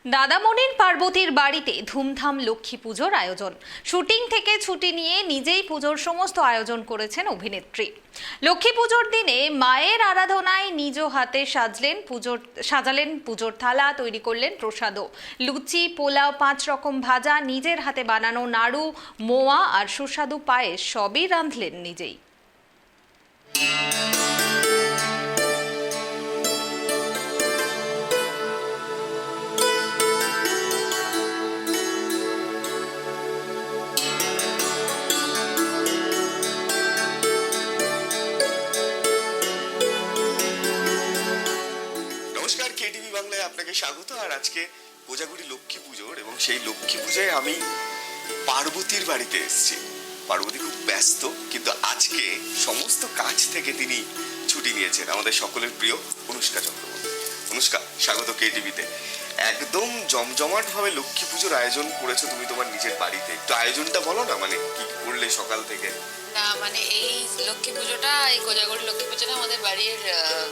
দাদামণির পার্বতীর বাড়িতে ধুমধাম লক্ষ্মী পুজোর আয়োজন। শুটিং থেকে ছুটি নিয়ে নিজেই পুজোর সমস্ত আয়োজন করেছেন অভিনেত্রী। লক্ষ্মী পুজোর দিনে মায়ের আরাধনায় নিজ হাতে সাজালেন পুজোর থালা, তৈরি করলেন প্রসাদও। লুচি, পোলাও, 5 রকম ভাজা, নিজের হাতে বানানো নাড়ু, মোয়া আর সুস্বাদু পায়েস সবই রাঁধলেন নিজেই। নমস্কার, কেটিভি বাংলায় আপনাকে স্বাগত। আর আজকে কোজাগরি লক্ষ্মী পুজোর এবং সেই লক্ষ্মী পুজোয় আমি পার্বতীর বাড়িতে এসেছি। পার্বতী খুব ব্যস্ত, কিন্তু আজকে সমস্ত কাজ থেকে তিনি ছুটি নিয়েছেন। আমাদের সকলের প্রিয় অনুষ্কা চক্রবর্তী। অনুষ্কা, স্বাগত কেটিভিতে। একদম জমজমাট ভাবে লক্ষ্মী পুজোর আয়োজন করেছো তুমি তোমার নিজের বাড়িতে। একটু আয়োজনটা বলো না, মানে কি করলে সকাল থেকে? না মানে এই লক্ষ্মী পুজোটা, এই কোজাগরি লক্ষ্মী পুজোটা আমাদের বাড়ির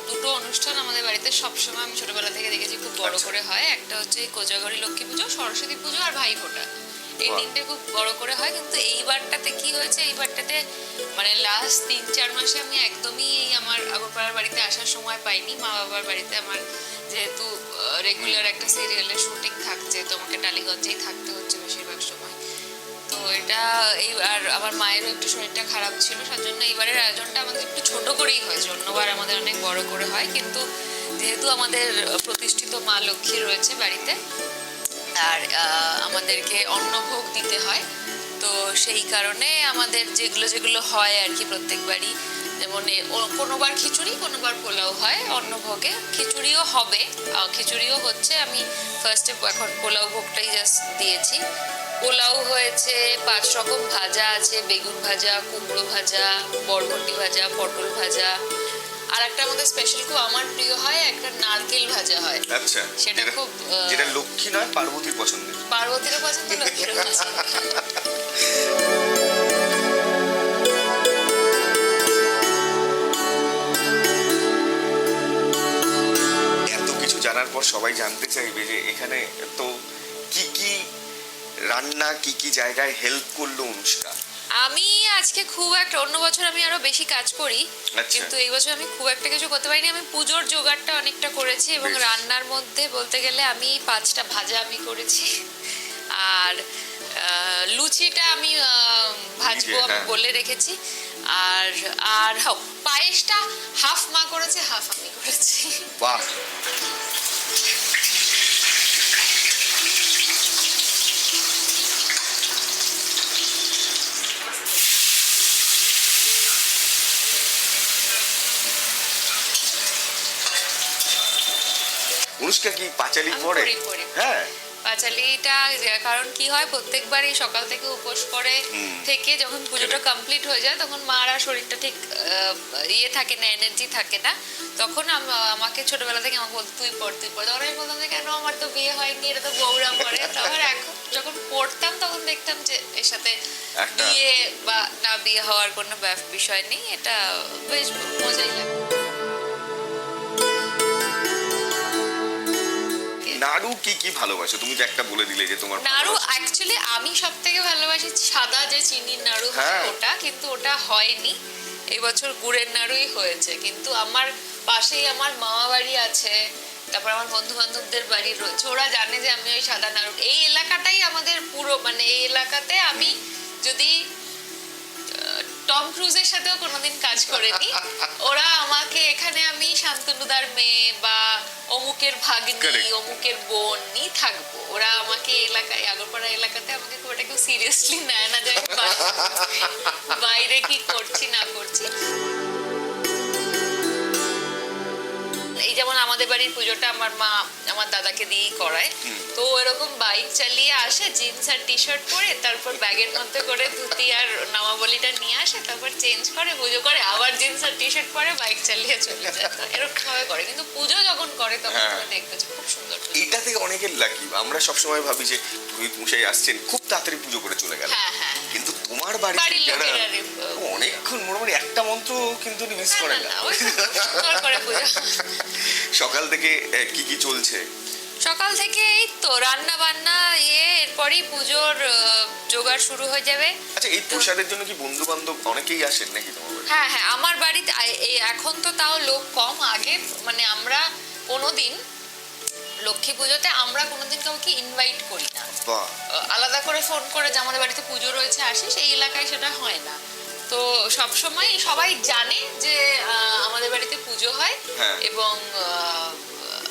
দুটো অনুষ্ঠান আমাদের বাড়িতে সবসময় আমি ছোটবেলা থেকে দেখেছি খুব বড় করে হয়। একটা হচ্ছে এই কোজাগরি লক্ষ্মী পুজো, সরস্বতী পুজো আর ভাইফোঁটা, এই তিনটে খুব বড় করে হয়। কিন্তু এইবারটাতে কি হয়েছে, এইবারটাতে মানে লাস্ট 3-4 মাসে আমি একদমই আমার আগরপাড়ার বাড়িতে আসার সময় পাইনি। মা বাবার বাড়িতে আমার যেহেতু রেগুলার একটা সিরিয়ালের শুটিং থাকছে, তো আমাকে টালিগঞ্জেই থাকতে হচ্ছে বেশিরভাগ সময়। তো এটা আর আমার মায়েরও একটু শরীরটা খারাপ ছিল, তার জন্য এইবারের আয়োজনটা আমাদের একটু ছোট করেই হয়েছে। অন্যবার আমাদের অনেক বড় করে হয়, কিন্তু যেহেতু আমাদের প্রতিষ্ঠিত মা লক্ষ্মী রয়েছে বাড়িতে আর আমাদেরকে অন্নভোগ দিতে হয়, তো সেই কারণে আমাদের যেগুলো যেগুলো হয় আর কি প্রত্যেকবারই, যেমন কোনোবার খিচুড়ি, কোনোবার পোলাও হয় অন্নভোগে। খিচুড়িও হবে, খিচুড়িও হচ্ছে। আমি ফার্স্টে এখন পোলাও ভোগটাই জাস্ট দিয়েছি। পোলাও হয়েছে, 5 রকম ভাজা আছে, বেগুন ভাজা, কুমড়ো ভাজা, বরবটি ভাজা, পটল ভাজা, আর একটা আমাদের স্পেশাল খুব আমার প্রিয় হয়, একটা নারকেল ভাজা হয়। আচ্ছা, সেটা খুব যেটা লক্ষ্মী নয় পার্বতীর পছন্দের। পার্বতীরও পছন্দ, লক্ষ্মীরও পছন্দ। এত কিছু জানার পর সবাই জানতে চাইবে যে এখানে তো কি কি রান্না, কি কি জায়গায় হেল্প করলো অনুষ্কা। আমি আজকে খুব একটা, অন্য বছর আমি আরো বেশি কাজ করি, কিন্তু এই বছর আমি খুব একটা কিছু করতে পারিনি। আমি পুজোর জোগাড়টা অনেকটা করেছি, এবং রান্নার মধ্যে বলতে গেলে আমি 5টা ভাজা আমি করেছি, আর লুচিটা আমি ভাজবো আমি বলে রেখেছি, আর আর পায়েসটা হাফ মা করেছে, হাফ আমি করেছি। বাহ, অনুষ্কা কি পাঁচালি পড়ে? হ্যাঁ, পাঁচালিটা কারণ কি হয়, প্রত্যেকবারই সকাল থেকে উপোস করে থেকে যখন পুজোটা কমপ্লিট হয়ে যায়, তখন মার আর শরীরটা ঠিক ইয়ে থাকে না, এনার্জি থাকে না। তখন আমাকে ছোটবেলা থেকে আমাকে বলতো তুই পড় তুই পড়, তখন আমি বলতাম যে কেন, আমার তো বিয়ে হয়নি, এটা তো বউরা পড়ে। তখন এখন যখন পড়তাম তখন দেখতাম যে এর সাথে বিয়ে বা না বিয়ে হওয়ার কোনো বিষয় নেই, এটা বেশ মজাই লাগে। নাড়ু কি কি ভালোবাসো তুমি? যে একটা বলে দিলে যে তোমার নাড়ু, অ্যাকচুয়ালি আমি সব থেকে ভালোবাসি সাদা যে চিনির নাড়ু হয় ওটা, কিন্তু ওটা হয়নি এবছর, গুড়ের নাড়ুই হয়েছে। কিন্তু আমার পাশেই আমার মামা বাড়ি আছে, তারপর আমার বন্ধু বান্ধবদের বাড়ি রয়েছে, ওরা জানে যে আমি ওই সাদা নাড়ু, এই এলাকাটাই আমাদের পুরো, মানে এই এলাকাতে আমি যদি টম ক্রুজের সাথেও কোনোদিন কাজ করেনি, ওরা আমাকে এখানে আমি শান্তনুদার মেয়ে বা অমুকের ভাগ্নি, অমুকের বোন নি থাকবো, ওরা আমাকে এলাকায়, আগরপাড়া এলাকাতে আমাকে খুব একটা কেউ সিরিয়াসলি নেয় না যে বাইরে কি করছি না করছি। এই যেমন আমাদের বাড়ির পুজোটা আমার মা আমার দাদাকে দিয়েই করায়, তো এরকম বাইক চালিয়ে আসে জিন্স আর টি শার্ট পরে, তারপর ব্যাগের মধ্যে করে ধুতি আর নামাবলিটা নিয়ে আসে, তারপর চেঞ্জ করে পুজো করে, আবার জিন্স আর টি শার্ট পরে বাইক চালিয়ে চলে যায়। এরকম ভাবে করে, কিন্তু পুজো যখন করে তখন তুমি দেখবে যে খুব সুন্দর। এটা থেকে অনেকের লাকি। আমরা সবসময় ভাবি যে পুরোহিত মশাই আসছেন, খুব তাড়াতাড়ি পুজো করে চলে গেল, কিন্তু তোমার বাড়ির অনেকক্ষণ, মোটামুটি একটা মন্ত্র কিন্তু মিস করে না। সকাল থেকে কি কি চলছে সকাল থেকে এই তো রান্না বান্না এরপরই পুজোর জোগাড় শুরু হয়ে যাবে। আচ্ছা, এই প্রসাদের জন্য কি বন্ধু বান্ধব অনেকেই আসেন নাকি তোমার বাড়ি? হ্যাঁ হ্যাঁ, আমার বাড়িতে এখন তো তাও লোক কম। আগে মানে আমরা কোনোদিন লক্ষ্মী পুজোতে আমরা কোনোদিন কাউকে ইনভাইট করি না। বাহ, আলাদা করে ফোন করে যে আমাদের বাড়িতে পুজো রয়েছে আসি, সেই এলাকায় সেটা হয় না। তো সবসময় সবাই জানে যে আমাদের বাড়িতে পুজো হয় হ্যাঁ। এবং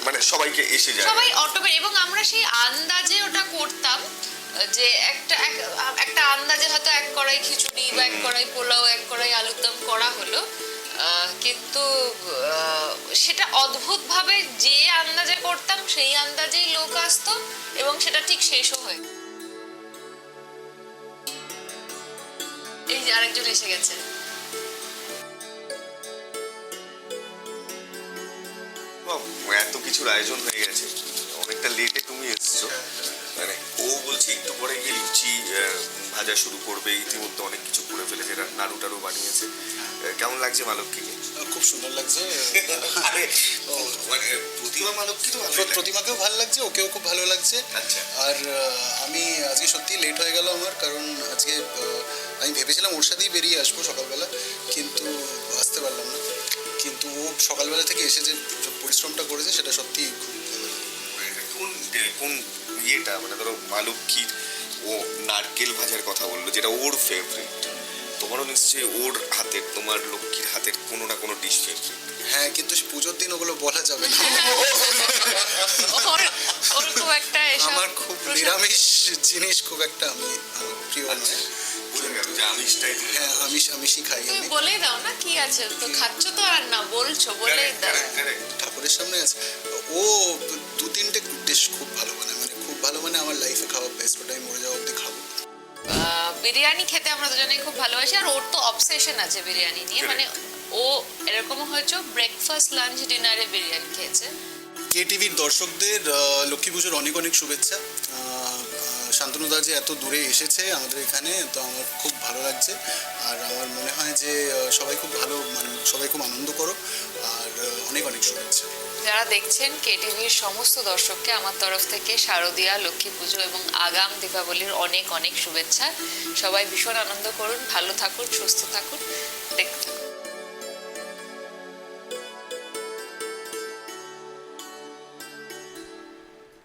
মানে সবাইকে এসে যায়। সবাই অটোমেটিক, এবং আমরা সেই আন্দাজে ওটা করতাম যে একটা আন্দাজে হয়তো এক কড়াই খিচুড়ি বা এক কড়াই পোলাও, এক কড়াই আলুর দম করা হলো, কিন্তু সেটা অদ্ভুতভাবে যে আন্দাজে করতাম সেই আন্দাজেই লোক আসতো এবং সেটা ঠিক শেষও হয়। এই যে আরেকজন এসে গেছে। বাহ, এত কিছুর আয়োজন হয়ে গেছে, অনেকটা লেটে তুমি এসছো। মানে ও বলছে একটু পরে গিয়ে লুচি ভাজা শুরু করবে, ইতিমধ্যে অনেক কিছু করে ফেলেছে, নাড়ু টাড়ু বানিয়েছে। কেমন লাগছে মা লক্ষ্মীকে? খুব সুন্দর লাগছে। আরে, মানে প্রতিমা মা লক্ষ্মী তো ভালোই লাগে। প্রতিমাকেও ভালো লাগছে, ওকেও খুব ভালো লাগছে। আচ্ছা। আর আমি আজকে সত্যি লেট হয়ে গেল আমার, কারণ আজকে আমি ভেবেছিলাম ওর সাথেই বেরিয়ে আসবো সকালবেলা, কিন্তু আসতে পারলাম না। কিন্তু ও সকালবেলা থেকে এসে যে পরিশ্রমটা করেছে সেটা সত্যি খুব কোন কোন ইয়েটা, মানে ধরো মা লক্ষ্মীর ও নারকেল ভাজার কথা বললো, যেটা ওর ফেভারিট। তোমারও নিশ্চয়ই ওর হাতের, তোমার লক্ষ্মীর হাতের কোনো না কোনো ডিশ ফেভারিট। হ্যাঁ, কিন্তু পুজোর দিন ওগুলো বলা যাবে না। ওর খুব একটা এসব আমার খুব নিরামিষ জিনিস খুব একটা আমার প্রিয় নয়। বুঝে গেল যে আমিষটাই তুমি। হ্যাঁ, আমিষই খাই তুমি আমি। বলেই দাও না কি আছে, তো খাচ্ছ তো আর না বলছো, বলেই Correct, দাও। correct, correct. ঠাকুরের সামনে আছে। ও 2-3টে ডিশ খুব ভালো বানায়, মানে খুব ভালো, মানে আমার লাইফে খাওয়া বেস্ট, ওটাই মরে যাওয়া অব্দি খাবো। বিরিয়ানি খেতে আমরা দুজনেই খুব ভালোবাসি, আর ওর তো অবসেশন আছে বিরিয়ানি নিয়ে। মানে ও এরকম হয়েছে ব্রেকফাস্ট লাঞ্চ ডিনারে বিরিয়ানি খেয়েছে। কে টিভির দর্শকদের লক্ষ্মী পুজোর অনেক অনেক শুভেচ্ছা। শান্তনুদা যে এত দূরে এসেছে আমাদের এখানে, তো আমার খুব ভালো লাগছে। আর আমার মনে হয় যে সবাই খুব ভালো, মানে সবাই খুব আনন্দ করো, আর অনেক অনেক শুভেচ্ছা। যারা দেখছেন কেটিভির সমস্ত দর্শককে আমার তরফ থেকে শারদীয়া, লক্ষ্মী পুজো এবং আগাম দীপাবলির অনেক অনেক শুভেচ্ছা। সবাই ভীষণ আনন্দ করুন, ভালো থাকুন, সুস্থ থাকুন, দেখতে